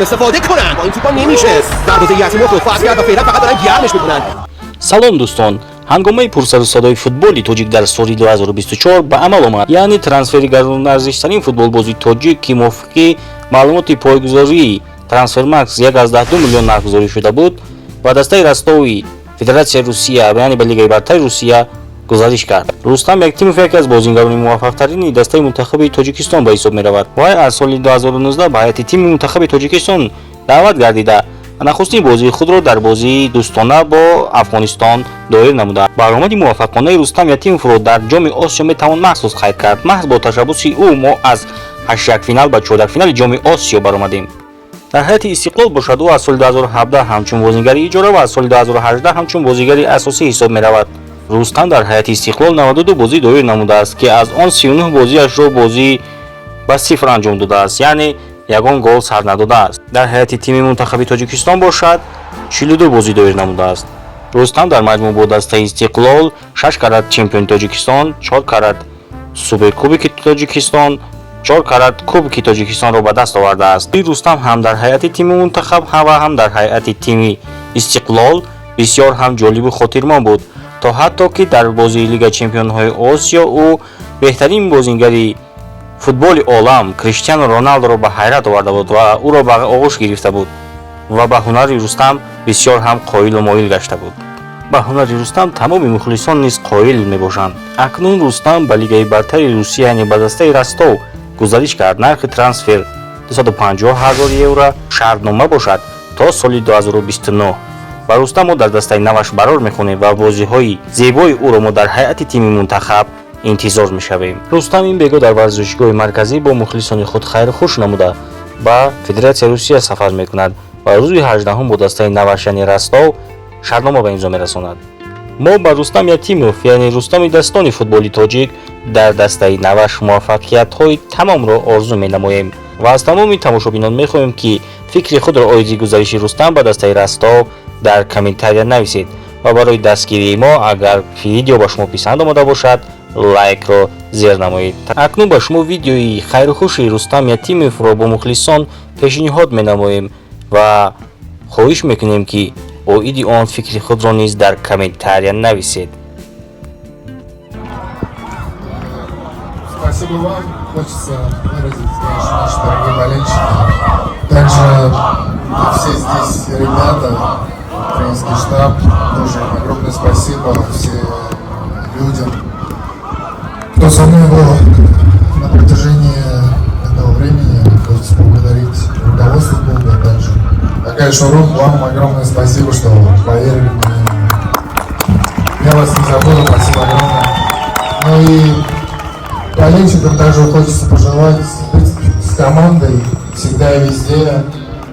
استفاده کنن با این توپا نمیشه ضربه‌ضیعتی موفق کرد و فعلا فقط دارن گرمش میکنن. салом дӯстон, ҳангомаи пурсарусадои футболи тоҷик дар соли 2024 ба амал омад, яъне трансфери гаронарзиштарин футболбози тоҷик ки мувофиқи маълумоти пойгузории трансфермакс 1,2 миллион нарх гузорӣ шуда буд, ба дастаи растови Федератсияи Русия, яъне ба Лигаи бартари Русия гузариш кард. Рустам Яктимов яке аз бозингарони муваффақтарини дастаи мунтахаби Тоҷикистон ба ҳисоб меравад. Вай аз соли 2019 ба ҳайати тими мунтахаби Тоҷикистон даъват гардида нахустин бозии худро дар бозии дӯстона бо Афғонистон доир намуда. Баромади муваффақонаи Рустам Яктимовро дар ҷоми Осиё метавон махсус қайд кард. Маҳз бо ташаббуси ӯ мо аз 8-финал ба 4-финали ҷоми Осиё баромадем. дар ҳайати Истиқлол бошад, ӯ аз соли 2017 ҳамчун бозигари иҷора ва аз соли 2018 ҳамчун бозигари асосӣ ҳисоб меравад. Рустам дар ҳайати Истиқлол 92 бозӣ доир намудааст, ки аз он 39 бозиашро бозӣ ба сифр анҷом додааст, яъне ягон гол сар надодааст. дар ҳайати тими мунтахаби Тоҷикистон бошад 42 бозӣ доир намудааст. Рустам дар маҷмӯъ бо дастаи Истиқлол 6 карат чемпиони Тоҷикистон, 4 карат суперкубоки Тоҷикистон, 4 карат кубоки Тоҷикистонро ба даст овардааст. Рустам ҳам дар ҳайати тими мунтахаб ва ҳам дар ҳайати тими Истиқлол бисёр ҳам ҷолибу хотирмон буд, то ҳатто ки дар бозии Лига Чемпионҳои Осиё ӯ беҳтарин бозингари футболи олам Криштиану Роналдоро ба ҳайрат оварда буд ва ӯро ба оғӯш гирифта буд ва ба ҳунари Рустам бисёр ҳам қоилу моил гашта буд. ба ҳунари Рустам тамоми мухлисон низ қоил мебошанд. Акнун Рустам ба Лигаи бартари Русия, яъне ба дастаи Ростов гузариш кард. Нархи трансфер 250 000 евро шартнома бошад то соли 2029. ба Рустам мо дар дастаи наваш барор мехонем ва бозиҳои зебои ӯро мо дар ҳайати тими мунтахаб интизор мешавем. Рустам ин бего дар варзишгоҳи марказӣ бо мухлисони худ хайрухуш намуда ба Федератсияи Русия сафар мекунад ва рӯзи 18 бо дастаи наваш, яъне Ростов, шартнома ба имзо мерасонад. мо ба Рустам Яктимов, яъне Рустами Дастони футболи тоҷик дар дастаи наваш муваффақиятҳои тамомро орзу менамоем ва аз тамоми тамошобинон мехоҳем ки фикри худро оиди гузариши Рустам ба дастаи Ростов дар комментария нависед ва барои дастгирии мо агар видео ба шумо писанд омада бошад лайкро зер намоед. акнун ба шумо видеои хайрухуши Рустам Яктимовро бо мухлисон пешниҳод менамоем ва хоҳиш мекунем ки оиди он фикри худро низ дар комментария нависед. Спасибо вам. Хочется выразить, конечно, наши дорогие болельщики. Также все здесь ребята, тренерский штаб, тоже огромное спасибо всем людям, кто со мной был на протяжении этого времени. Хочется поблагодарить руководство клуба также. Такая Шурум, вам огромное спасибо, что поверили мне. Я вас не забуду, спасибо огромное. Ну и болельщикам также хочется пожелать быть с командой всегда и везде,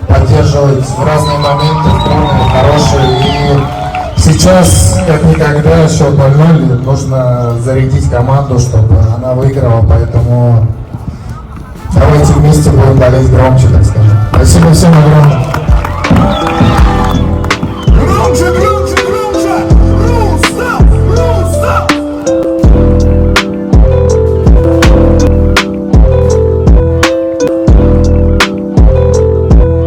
поддерживать в разные моменты, трудные, хорошие. И сейчас, как никогда, счет 0-0, нужно зарядить команду, чтобы она выиграла. Поэтому давайте вместе будем болеть громче, так скажем. Спасибо всем огромное.